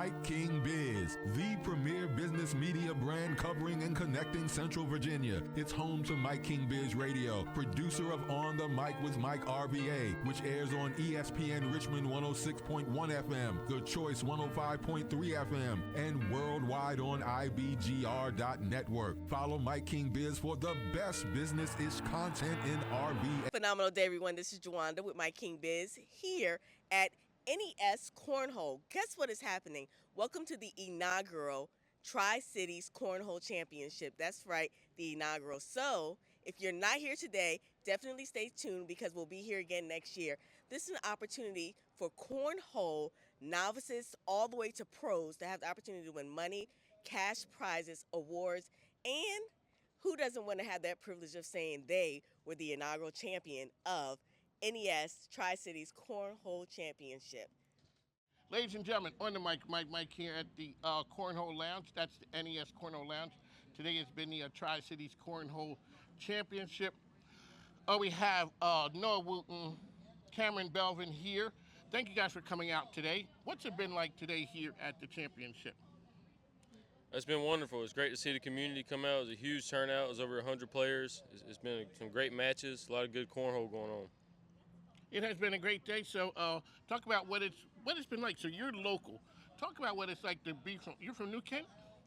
Mike King Biz, the premier business media brand covering and connecting Central Virginia. It's home to Mike King Biz Radio, producer of On the Mic with Mike RVA, which airs on ESPN Richmond 106.1 FM, The Choice 105.3 FM, and worldwide on IBGR.network. Follow Mike King Biz for the best business-ish content in RV. Phenomenal day, everyone. This is Jawanda with Mike King Biz here at NES Cornhole. Guess what is happening? Welcome to the inaugural Tri-Cities Cornhole Championship. That's right, the inaugural. So, if you're not here today, definitely stay tuned because we'll be here again next year. This is an opportunity for cornhole novices all the way to pros to have the opportunity to win money, cash prizes, awards, and who doesn't want to have that privilege of saying they were the inaugural champion of NES Tri-Cities Cornhole Championship. Ladies and gentlemen, on the mic, Mike here at the Cornhole Lounge. That's the NES Cornhole Lounge. Today has been the Tri-Cities Cornhole Championship. We have Noah Wooten, Cameron Belvin here. Thank you guys for coming out today. What's it been like today here at the championship? It's been wonderful. It's great to see the community come out. It was a huge turnout. It was over 100 players. It's been some great matches, a lot of good cornhole going on. It has been a great day. So talk about what it's been like. So you're local. Talk about what it's like to be you're from New Kent?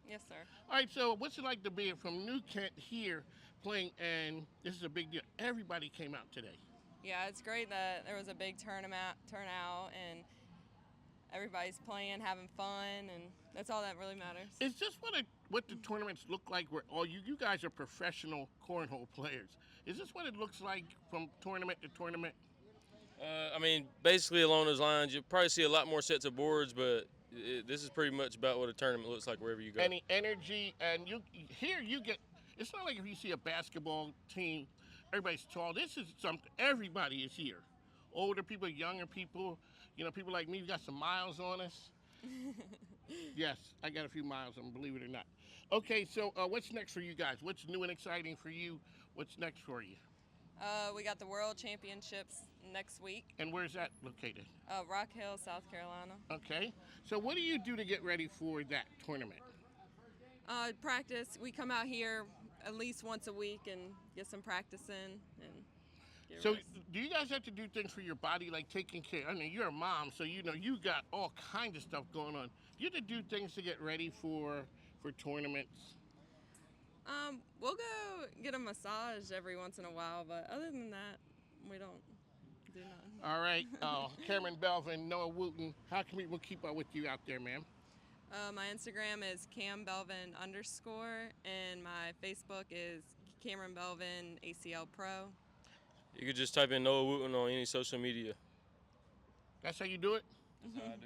Yes, sir. All right, so what's it like to be from New Kent here playing, and this is a big deal. Everybody came out today. Yeah, it's great that there was a big turnout, and everybody's playing, having fun, and that's all that really matters. Is this what the tournaments look like where all you guys are professional cornhole players? Is this what it looks like from tournament to tournament? I mean, basically along those lines, you'll probably see a lot more sets of boards, but this is pretty much about what a tournament looks like wherever you go. Any energy, and you get, it's not like if you see a basketball team, everybody's tall. This is something, everybody is here. Older people, younger people, people like me, we got some miles on us. Yes, I got a few miles on, believe it or not. Okay, so what's next for you guys? What's new and exciting for you? What's next for you? We got the World Championships next week. And where's that located? Rock Hill, South Carolina. Okay. So what do you do to get ready for that tournament? Practice. We come out here at least once a week and get some practice in. So do you guys have to do things for your body, like taking care? I mean, you're a mom, so you got all kinds of stuff going on. Do you have to do things to get ready for tournaments? We'll go get a massage every once in a while, but other than that, we don't do nothing. All right, Cameron Belvin, Noah Wooten, how can people keep up with you out there, ma'am? My Instagram is CamBelvin_, and my Facebook is Cameron Belvin ACL Pro. You could just type in Noah Wooten on any social media. That's how you do it?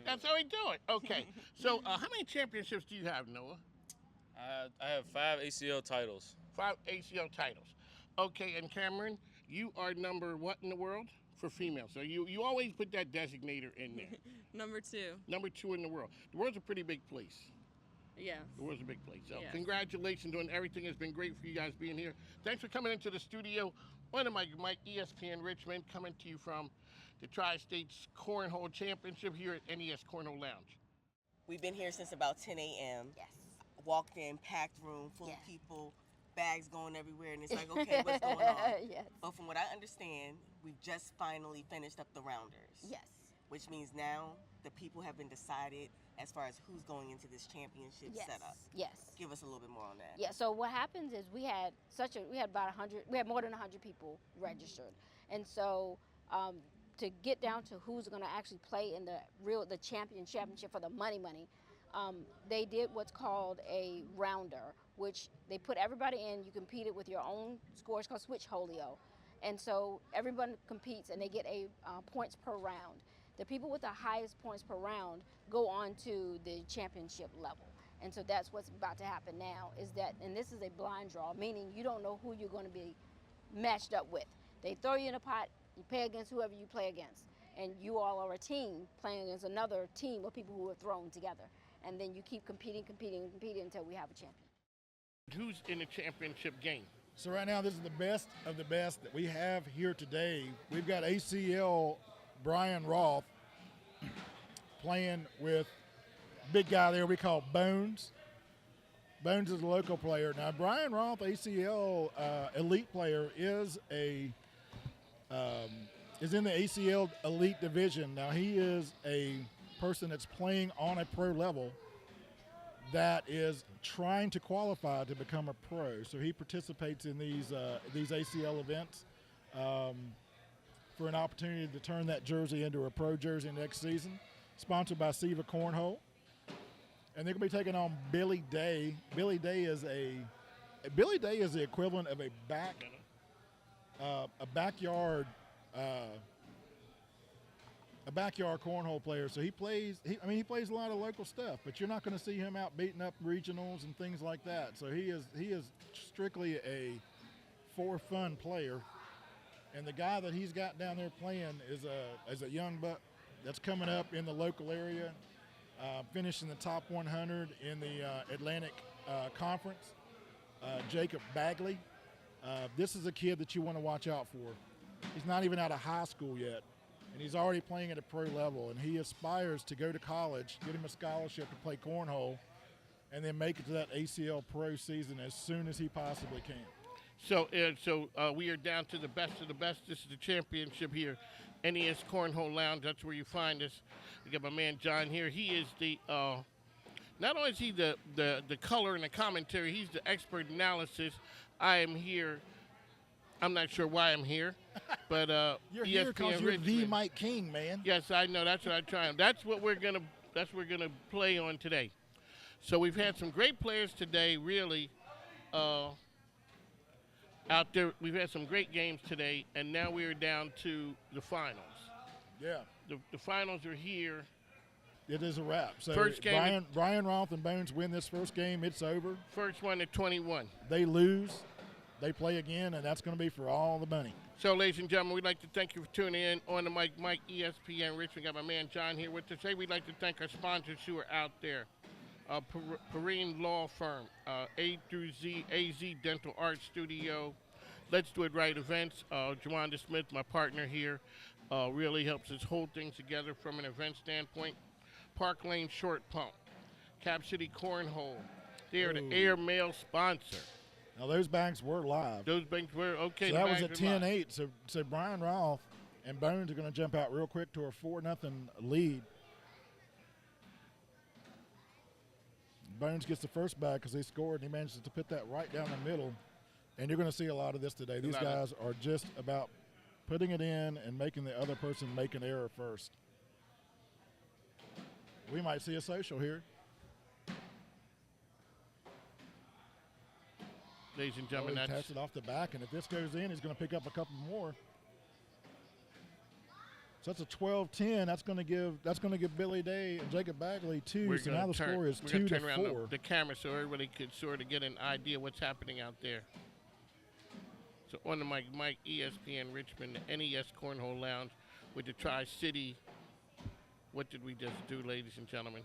That's how we do it. Okay. So how many championships do you have, Noah? I have 5 ACL titles. 5 ACL titles. Okay, and Cameron, you are number what in the world for females? So you always put that designator in there. Number 2. Number 2 in the world. The world's a pretty big place. Yes. The world's a big place. So yes. Congratulations on everything. It's been great for you guys being here. Thanks for coming into the studio. On the mic, ESPN Richmond, coming to you from the Tri-States Cornhole Championship here at NES Cornhole Lounge. We've been here since about 10 a.m. Yes. Walked in, packed room, full Yes. of people, bags going everywhere, and it's like, okay, what's going on? Yes. But from what I understand, we've just finally finished up the rounders. Yes. Which means now the people have been decided as far as who's going into this championship Yes. setup. Yes. Give us a little bit more on that. Yeah. So what happens is we had about 100. We had more than 100 people registered, and so to get down to who's going to actually play in the championship for the money, they did what's called a rounder, which they put everybody in. You competed with your own score. It's called switch holio, and so everyone competes and they get a points per round. The people with the highest points per round go on to the championship level. And so that's what's about to happen now and this is a blind draw, meaning you don't know who you're going to be matched up with. They throw you in a pot, you play against whoever you play against. And you all are a team playing against another team of people who are thrown together. And then you keep competing until we have a champion. Who's in the championship game? So right now, this is the best of the best that we have here today. We've got ACL Brian Roth playing with big guy there we call Bones. Bones is a local player. Now, Brian Roth, ACL elite player, is in the ACL elite division. Now, he is a person that's playing on a pro level that is trying to qualify to become a pro. So he participates in these ACL events for an opportunity to turn that jersey into a pro jersey next season. Sponsored by Siva Cornhole. And they're going to be taking on Billy Day. Billy Day is the equivalent of a backyard cornhole player. So he plays a lot of local stuff, but you're not going to see him out beating up regionals and things like that. So he is strictly a for fun player. And the guy that he's got down there playing is a young buck that's coming up in the local area. Finishing the top 100 in the Atlantic Conference, Jacob Bagley. This is a kid that you want to watch out for. He's not even out of high school yet, and he's already playing at a pro level, and he aspires to go to college, get him a scholarship to play cornhole, and then make it to that ACL pro season as soon as he possibly can. So we are down to the best of the best. This is the championship here, NES Cornhole Lounge. That's where you find us. We got my man John here. He is the not only is he the color and the commentary, he's the expert analysis. I am here. I'm not sure why I'm here, but you're here because you're the Mike King, man. Yes, I know. That's what I'm trying. That's what we're gonna play on today. So we've had some great players today, really. Out there, we've had some great games today, and now we are down to the finals. Yeah. The finals are here. It is a wrap. So first game, Brian Roth and Bones win this first game. It's over. First one at 21. They lose. They play again, and that's going to be for all the money. So, ladies and gentlemen, we'd like to thank you for tuning in on the Mike ESPN Richmond. Got my man John here with us. Hey, we'd like to thank our sponsors who are out there. Perrine Law Firm, A through Z, AZ Dental Art Studio, Let's Do It Right Events. Jawanda Smith, my partner here, really helps us hold things together from an event standpoint. Park Lane Short Pump, Cap City Cornhole. They are the airmail sponsor. Now, those banks were live. Those banks were, okay. So that was a 10-8. So Brian Roth and Bones are going to jump out real quick to a 4-0 lead. Bones gets the first bag because he scored, and he manages to put that right down the middle. And you're going to see a lot of this today. These guys are just about putting it in and making the other person make an error first. We might see a social here. Ladies and gentlemen, he taps it off the back, and if this goes in, he's going to pick up a couple more. So that's a 12-10. That's going to give Billy Day and Jacob Bagley 2. So now the score is 2-4. Turn around the camera so everybody could sort of get an idea what's happening out there. So on the Mike ESPN Richmond, the NES Cornhole Lounge with the Tri-City. What did we just do, ladies and gentlemen?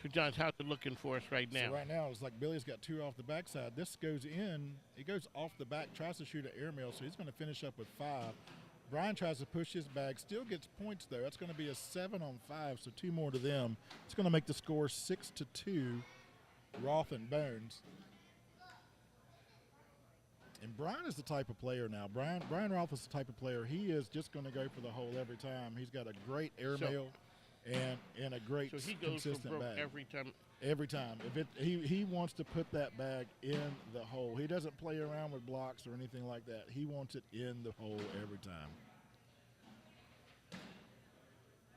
So, John, how's it looking for us right now? So right now, it's like Billy's got 2 off the backside. This goes in. It goes off the back, tries to shoot an airmail, so he's going to finish up with 5. Brian tries to push his bag, still gets points, though. That's going to be a 7 on 5, so 2 more to them. It's going to make the score 6-2, Roth and Bones. And Brian is the type of player now. Brian Roth is the type of player. He is just going to go for the hole every time. He's got a great airmail and a great so he goes consistent for broke bag. Every time. Every time. He wants to put that bag in the hole. He doesn't play around with blocks or anything like that. He wants it in the hole every time.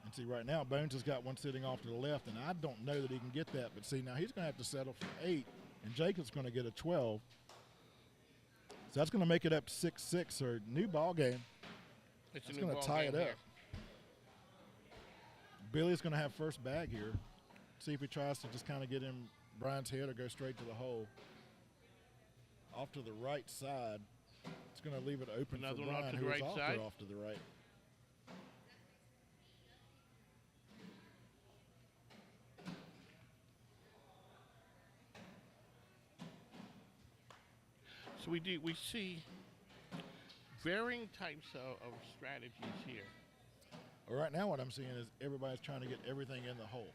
And see, right now, Bones has got one sitting off to the left, and I don't know that he can get that. But see, now he's going to have to settle for 8, and Jacob's going to get a 12. So that's going to make it up 6-6, so new ball game. It's going to tie it up. Billy's going to have first bag here. See if he tries to just kind of get in Brian's head or go straight to the hole. Off to the right side. It's going to leave it open Another for one Brian, off to the who right is side. off to the right. So we see varying types of strategies here. Well, right now what I'm seeing is everybody's trying to get everything in the hole.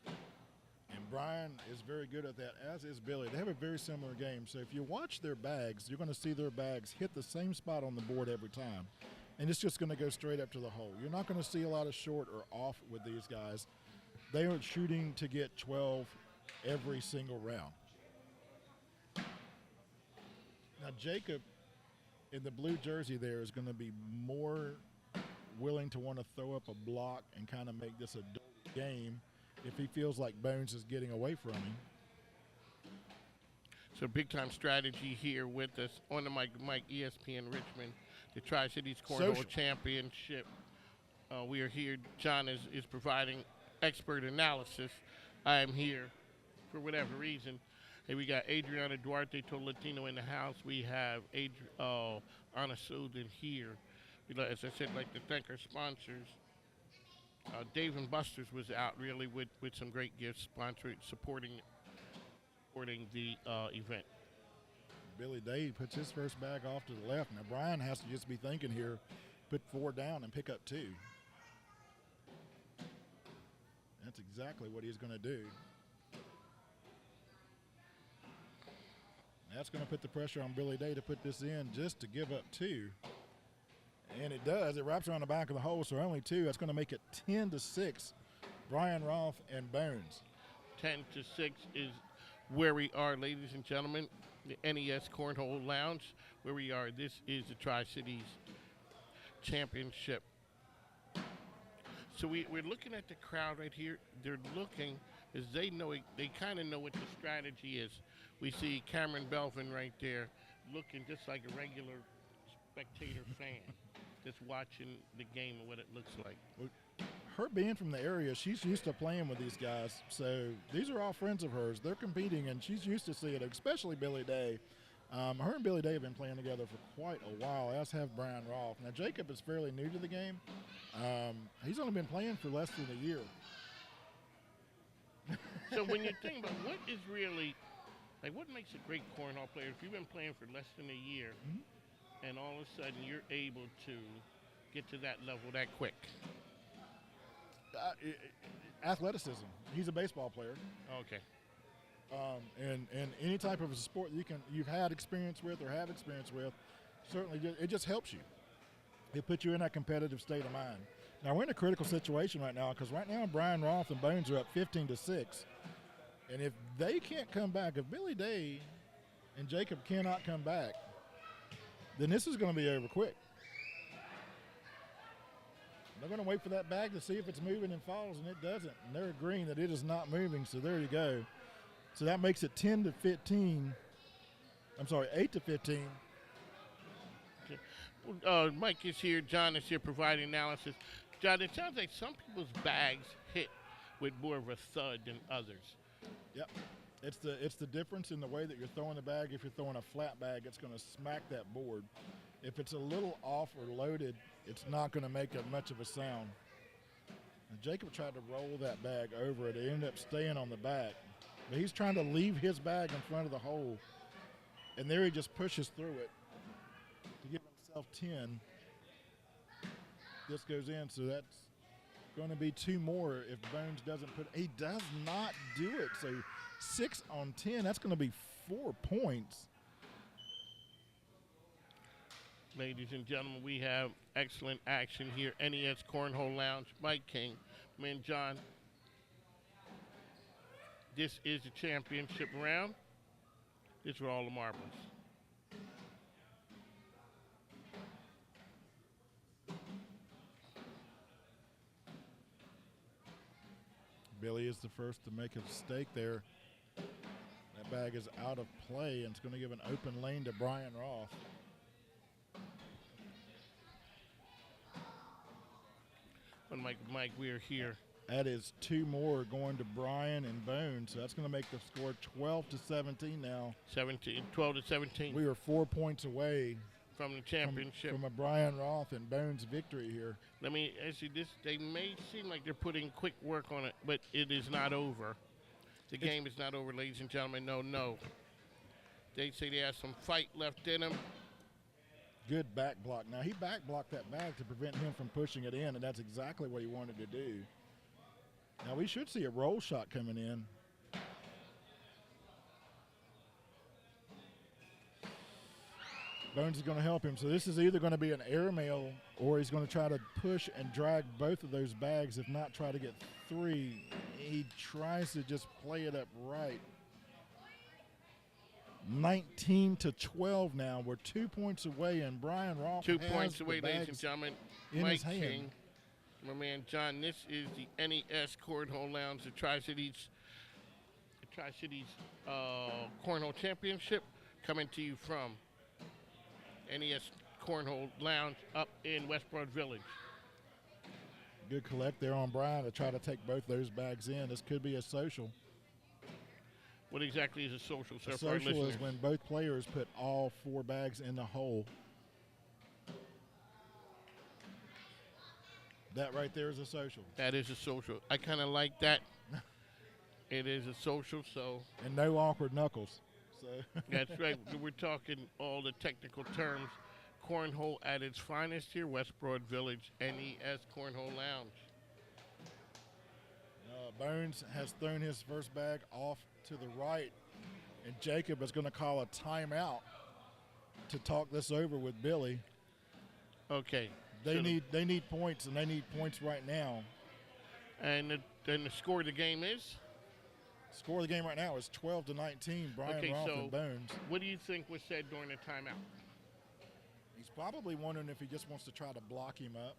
And Brian is very good at that, as is Billy. They have a very similar game. So if you watch their bags, you're going to see their bags hit the same spot on the board every time. And it's just going to go straight up to the hole. You're not going to see a lot of short or off with these guys. They are shooting to get 12 every single round. Now Jacob in the blue jersey there is going to be more willing to want to throw up a block and kind of make this a game if he feels like Bones is getting away from him. So big-time strategy here with us on the Mike ESPN Richmond, the Tri-Cities Cornhole Championship. We are here. John is providing expert analysis. I am here for whatever reason. Hey, we got Adriana Duarte, Tolatino in the house. We have Anna Soden here. As I said, like to thank our sponsors. Dave and Buster's was out really with some great gifts, supporting the event. Billy Day puts his first bag off to the left. Now Brian has to just be thinking here, put 4 down and pick up 2. That's exactly what he's going to do. That's going to put the pressure on Billy Day to put this in just to give up 2. And it does. It wraps around the back of the hole, so only 2. That's going to make it 10-6. Brian Roth and Bones. 10-6 is where we are, ladies and gentlemen. The NES Cornhole Lounge, where we are. This is the Tri-Cities Championship. So we're looking at the crowd right here. They're looking as they know it. They kind of know what the strategy is. We see Cameron Belvin right there looking just like a regular spectator fan, just watching the game and what it looks like. Her being from the area, she's used to playing with these guys. So these are all friends of hers. They're competing, and she's used to see it, especially Billy Day. Her and Billy Day have been playing together for quite a while, as have Brian Roth. Now, Jacob is fairly new to the game. He's only been playing for less than a year. So when you think about what is really, like what makes a great cornhole player, if you've been playing for less than a year, and all of a sudden you're able to get to that level that quick? Athleticism. He's a baseball player. Okay. And any type of a sport you've had experience with or have experience with, certainly it just helps you. It puts you in that competitive state of mind. Now we're in a critical situation right now because right now Brian Roth and Bones are up 15-6, and if they can't come back, if Billy Day and Jacob cannot come back, then this is going to be over quick. They're going to wait for that bag to see if it's moving and falls, and it doesn't. And they're agreeing that it is not moving, so there you go. So that makes it 10-15. I'm sorry, 8-15. Mike is here. John is here providing analysis. John, it sounds like some people's bags hit with more of a thud than others. Yep. It's the difference in the way that you're throwing the bag. If you're throwing a flat bag, it's going to smack that board. If it's a little off or loaded, it's not going to make much of a sound. And Jacob tried to roll that bag over it. It ended up staying on the back. But he's trying to leave his bag in front of the hole. And there he just pushes through it to give himself 10. This goes in, so that's going to be 2 more if Bones doesn't put. He does not do it. So 6 on 10, that's going to be 4 points. Ladies and gentlemen, we have excellent action here. NES Cornhole Lounge, Mike King, man, John. This is the championship round. This is all the marbles. Billy is the first to make a mistake there. That bag is out of play, and it's going to give an open lane to Brian Roth. And Mike, we are here. That is 2 more going to Brian and Bones. So that's going to make the score 12-17 now. 12-17. We are 4 points away from the championship. From a Brian Roth and Bones victory here. Let me ask you this. They may seem like they're putting quick work on it, but it is not over. The game is not over, ladies and gentlemen. No. They say they have some fight left in them. Good back block. Now, he back blocked that bag to prevent him from pushing it in, and that's exactly what he wanted to do. Now, we should see a roll shot coming in. Bones is going to help him. So this is either going to be an airmail or he's going to try to push and drag both of those bags, if not try to get three. He tries to just play it up right. 19-12 now. We're 2 points away, and Brian Roth 2 has points the away, ladies and bags gentlemen. in Mike his hand. King, my man John. This is the NES Cornhole Lounge, the Tri-Cities Cornhole Championship, coming to you from NES Cornhole Lounge up in West Broad Village. Good collect there on Brian to try to take both those bags in. This could be a social. What exactly is a social, sir? A for our social is listeners? when both players put all 4 bags in the hole. That right there is a social. That is a social. I kind of like that. It is a social, so. And no awkward knuckles. So That's right. We're talking all the technical terms. Cornhole at its finest here, West Broad Village, NES Cornhole Lounge. Bones has thrown his first bag off to the right, and Jacob is going to call a timeout to talk this over with Billy. Okay. They so need points, and they need points right now. And the score of the game is? Score of the game right now is 12-19. Brian Okay, Roth so and Bones. what do you think was said during the timeout? He's probably wondering if he just wants to try to block him up.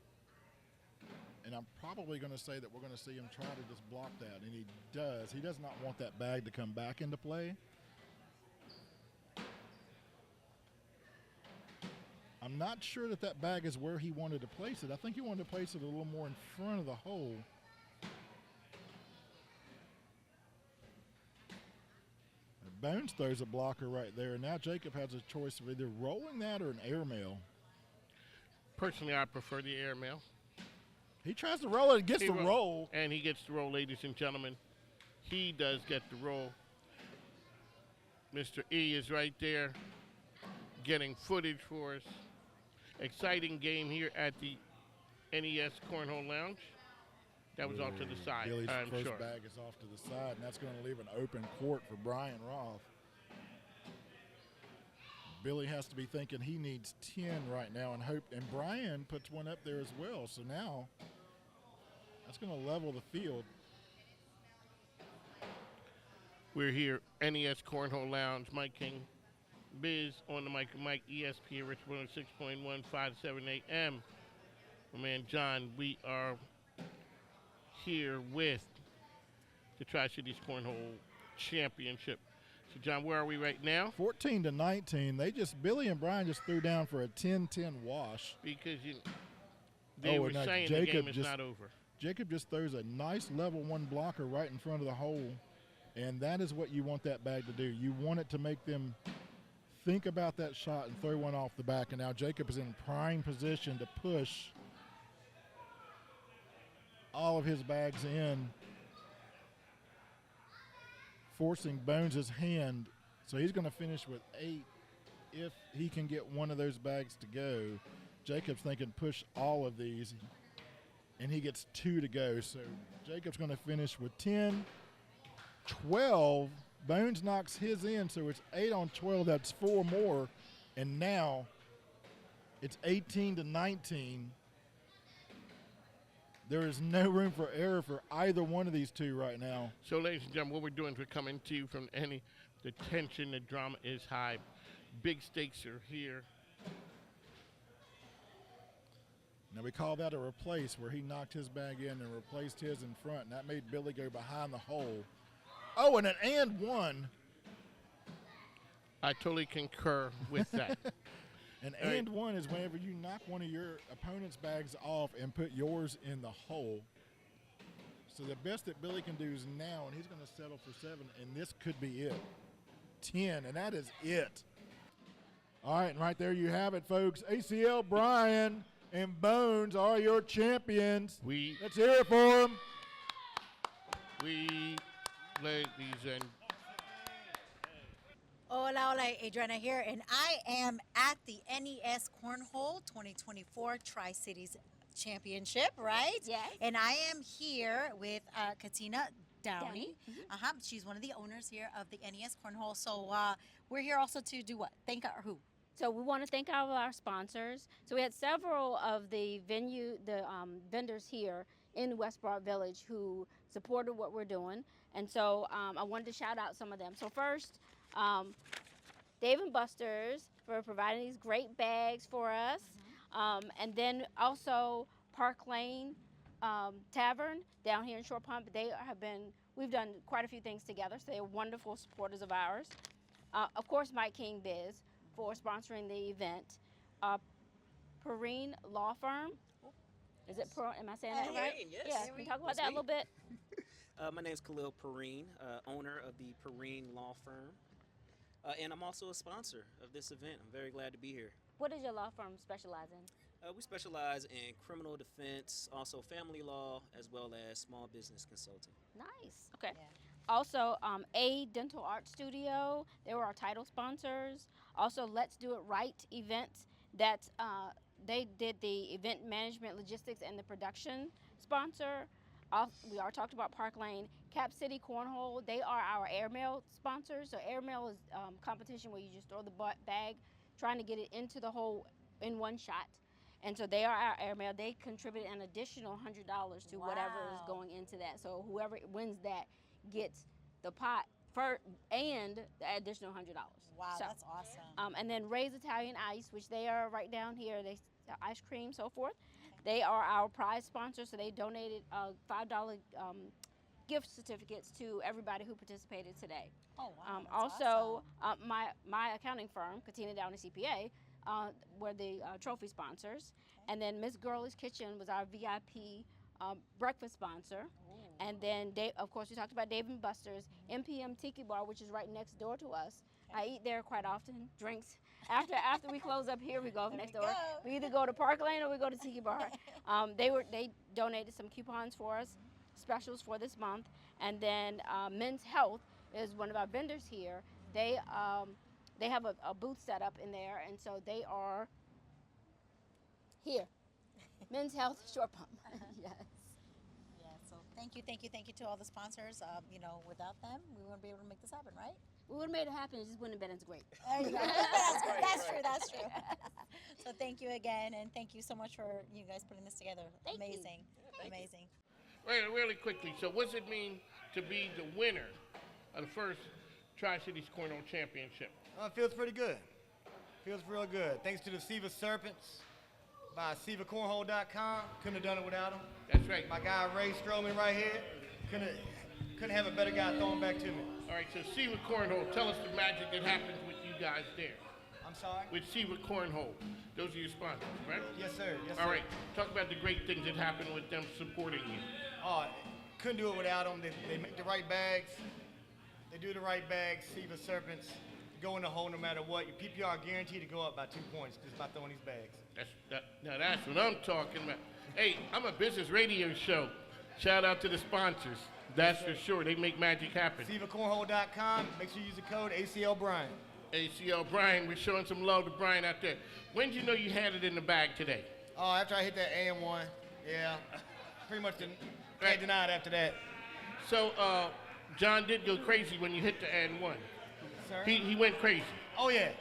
And I'm probably going to say that we're going to see him try to just block that. And he does. He does not want that bag to come back into play. I'm not sure that that bag is where he wanted to place it. I think he wanted to place it a little more in front of the hole. Bones throws a blocker right there. Now Jacob has a choice of either rolling that or an airmail. Personally, I prefer the airmail. He tries to roll it and gets the roll. And he gets the roll, ladies and gentlemen. He does get the roll. Mr. E is right there getting footage for us. Exciting game here at the NES Cornhole Lounge. That was off to the side, Billy's I'm first sure. bag is off to the side, and that's going to leave an open court for Brian Roth. Billy has to be thinking he needs 10 right now, and Brian puts one up there as well. So now that's going to level the field. We're here, NES Cornhole Lounge. Mike King, Biz on the mic, Mike ESP, Richmond 6.1578 AM. My man John, we are here with the Tri-Cities Cornhole Championship. So, John, where are we right now? 14-19. Billy and Brian just threw down for a 10-10 wash. Because they were saying the game is not over. Jacob just throws a nice level 1 blocker right in front of the hole, and that is what you want that bag to do. You want it to make them think about that shot and throw one off the back. And now Jacob is in prime position to push all of his bags in, forcing Bones' hand. So he's going to finish with 8 if he can get one of those bags to go. Jacob's thinking push all of these, and he gets 2 to go. So Jacob's going to finish with 10, 12. Bones knocks his in, so it's 8 on 12. That's 4 more, and now it's 18-19. There is no room for error for either one of these two right now. So, ladies and gentlemen, what we're doing is we're coming to you from the tension, the drama is high. Big stakes are here. Now we call that a replace, where he knocked his bag in and replaced his in front, and that made Billy go behind the hole. Oh, and an and one. I totally concur with that. An and one is whenever you knock one of your opponent's bags off and put yours in the hole. So the best that Billy can do is now, and he's going to settle for 7, and this could be it. 10, and that is it. All right, and right there you have it, folks. ACL Brian and Bones are your champions. Let's hear it for them. We, ladies and Hola, hola, Adriana here, and I am at the NES Cornhole 2024 Tri-Cities Championship, right? Yes. And I am here with Katina Downey. Downey. She's one of the owners here of the NES Cornhole. So we're here also to do what? Thank our who? So we want to thank all of our sponsors. So we had several of the vendors here in West Broad Village who supported what we're doing. And so I wanted to shout out some of them. So first, Dave and Buster's for providing these great bags for us. And then also Park Lane Tavern down here in Short Pump. We've done quite a few things together. So they're wonderful supporters of ours. Of course, Mike King Biz for sponsoring the event. Perrine Law Firm. Is it Perrine? Am I saying that right? Perrine, yes. Yeah, can we talk about that a little bit? My name is Khalil Perrine, owner of the Perrine Law Firm. And I'm also a sponsor of this event. I'm very glad to be here. What does your law firm specialize in? We specialize in criminal defense, also family law, as well as small business consulting. Nice. Okay. Yeah. Also, A Dental Art Studio. They were our title sponsors. Also, Let's Do It Right event. They did the event management, logistics, and the production sponsor. We already talked about Park Lane. Cap City Cornhole, they are our airmail sponsors. So airmail is competition where you just throw the bag, trying to get it into the hole in one shot. And so they are our airmail. They contribute an additional $100 to whatever is Wow. going into that. So whoever wins that gets the pot and the additional $100. Wow, So, that's awesome. and then Ray's Italian Ice, which they are right down here. They sell ice cream, so forth. They are our prize sponsor, so they donated $5 gift certificates to everybody who participated today. Oh, wow. That's Also, awesome. my accounting firm, Katina Downey CPA, were the trophy sponsors. And then Miss Girlie's Kitchen was our VIP breakfast sponsor. And then, of course, we talked about Dave and Buster's, MPM Tiki Bar, which is right next door to us. I eat there quite often, drinks. After we close up here, we go next door. We either go to Park Lane or we go to Tiki Bar. They donated some coupons for us, specials for this month. And then Men's Health is one of our vendors here. They have a booth set up in there, and so they are here. Men's Health Short Pump. Yes. Yeah, so thank you to all the sponsors. Without them, we wouldn't be able to make this happen, right? We would have made it happen. It just wouldn't have been as great. There you go. That's true. So thank you again, and thank you so much for you guys putting this together. Thank you. Amazing. Really quickly, so what does it mean to be the winner of the first Tri-Cities Cornhole Championship? It feels pretty good. Feels real good. Thanks to the Siva Serpents by SivaCornhole.com. Couldn't have done it without them. That's right. My guy Ray Stroman right here. Couldn't have a better guy throwing back to me. All right, so Siva Cornhole, tell us the magic that happens with you guys there. I'm sorry? With Siva Cornhole. Those are your sponsors, right? Yes, sir. Yes, sir. All right, talk about the great things that happen with them supporting you. Oh, couldn't do it without them. They make the right bags. They do the right bags. Siva Serpents go in the hole no matter what. Your PPR guaranteed to go up by 2 points just by throwing these bags. That's what I'm talking about. Hey, I'm a business radio show. Shout out to the sponsors. That's for sure. They make magic happen. SivaCornhole.com. Make sure you use the code ACL Brian. ACL Brian, we're showing some love to Brian out there. When did you know you had it in the bag today? Oh, after I hit that AM1, yeah. Pretty much can't deny it after that. So, John did go crazy when you hit the N1. Sir? He went crazy. Oh yeah.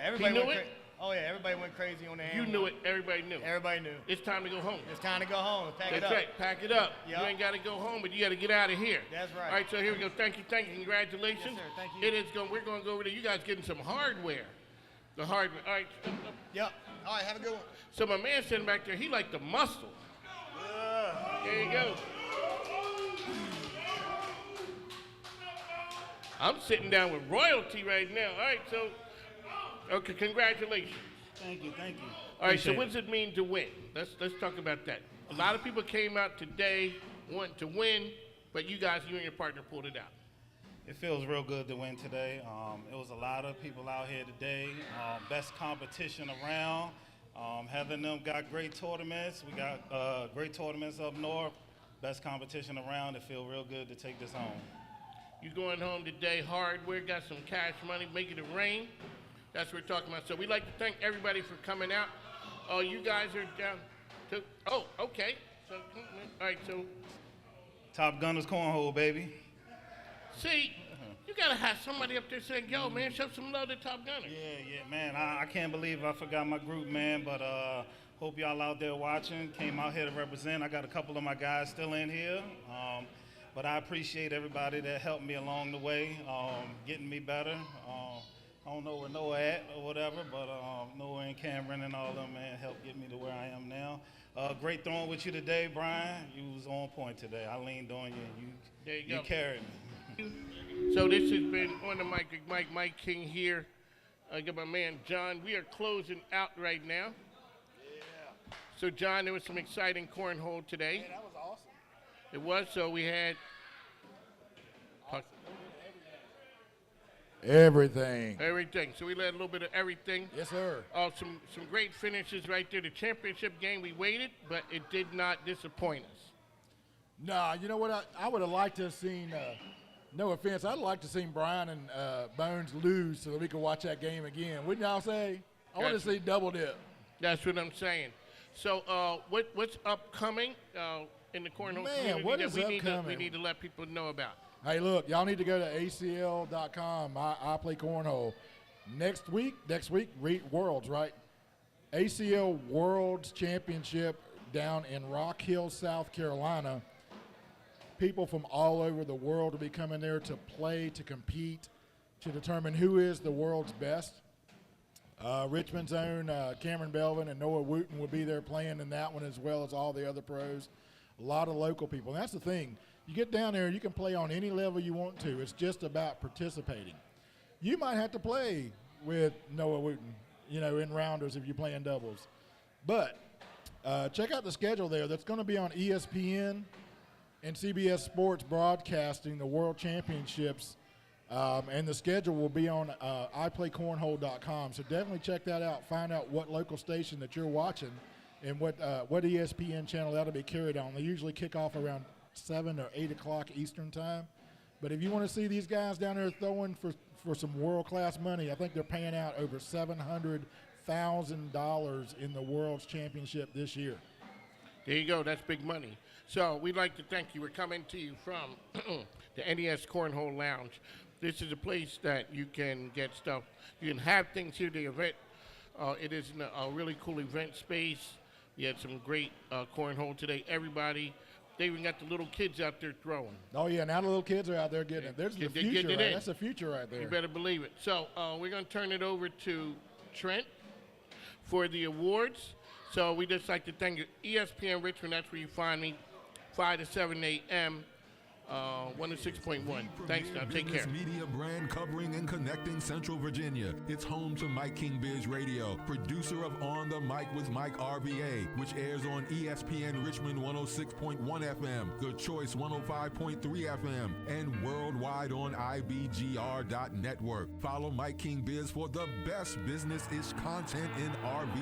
Everybody He knew went it? Everybody went crazy on the You AM1. knew it. Everybody knew. Everybody knew. It's time to go home. It's time to go home. Pack it That's up. right. Pack it up. Yep. You ain't got to go home, but you got to get out of here. That's right. All right, so here we go. Thank you. Congratulations. Yes, sir. Thank you. We're going to go over there. You guys getting some hardware. The hardware. All right. Yep. All right, have a good one. So my man sitting back there, he like the muscle. There you go. I'm sitting down with royalty right now. All right, so, okay, congratulations. Thank you. All right, so what does it mean to win? Let's talk about that. A lot of people came out today wanting to win, but you and your partner pulled it out. It feels real good to win today. It was a lot of people out here today. Best competition around. Having them got great tournaments. We got great tournaments up north. Best competition around. It feels real good to take this home. You going home today, hardware, got some cash money, making it rain. That's what we're talking about. So we'd like to thank everybody for coming out. Oh, you guys are down to, oh, okay. So, all right, so. Top Gunners Cornhole, baby. See, you got to have somebody up there saying, yo, man, show some love to Top Gunner. Yeah, man. I can't believe I forgot my group, man, but hope y'all out there watching. Came out here to represent. I got a couple of my guys still in here. But I appreciate everybody that helped me along the way, getting me better. I don't know where Noah at or whatever, but Noah and Cameron and all of them, man, helped get me to where I am now. Great throwing with you today, Brian. You was on point today. I leaned on you, and you carried me. So this has been On the Mic with Mike King here. I got my man John. We are closing out right now. Yeah. So John, there was some exciting cornhole today. Yeah, that was awesome. It was. So we had everything. So we let a little bit of everything. Yes, sir. Some great finishes right there. The championship game, we waited, but it did not disappoint us. Nah, you know what? I would have liked to have seen, no offense, I'd like to have seen Brian and Bones lose so that we could watch that game again. Wouldn't y'all say? I want to see double dip. That's what I'm saying. So what's upcoming in the cornhole community what that is we need to let people know about? Hey, look, y'all need to go to acl.com. I play cornhole. Next week, Worlds, right? ACL Worlds Championship down in Rock Hill, South Carolina. People from all over the world will be coming there to play, to compete, to determine who is the world's best. Richmond's own Cameron Belvin and Noah Wooten will be there playing in that one as well as all the other pros. A lot of local people. And that's the thing. You get down there, you can play on any level you want to. It's just about participating. You might have to play with Noah Wooten, in rounders if you're playing doubles. But check out the schedule there. That's going to be on ESPN and CBS Sports broadcasting the World Championships. And the schedule will be on iPlayCornhole.com. So definitely check that out. Find out what local station that you're watching and what ESPN channel that'll be carried on. They usually kick off around 7 or 8 o'clock Eastern time. But if you want to see these guys down there throwing for some world-class money, I think they're paying out over $700,000 in the World's Championship this year. There you go. That's big money. So we'd like to thank you. We're coming to you from the NES Cornhole Lounge. This is a place that you can get stuff. You can have things here. The event, it is a really cool event space. We had some great cornhole today. Everybody. They even got the little kids out there throwing. Oh, yeah, now the little kids are out there getting it. There's the future, right? That's the future right there. You better believe it. So we're going to turn it over to Trent for the awards. So we just like to thank you. ESPN Richmond, that's where you find me, 5 to 7 a.m., 106.1. Thanks now. Take care. Business media brand covering and connecting Central Virginia. It's home to Mike King Biz Radio, producer of On the Mic with Mike RVA, which airs on ESPN Richmond 106.1 FM, The Choice 105.3 FM, and worldwide on IBGR.network. Follow Mike King Biz for the best business-ish content in RVA.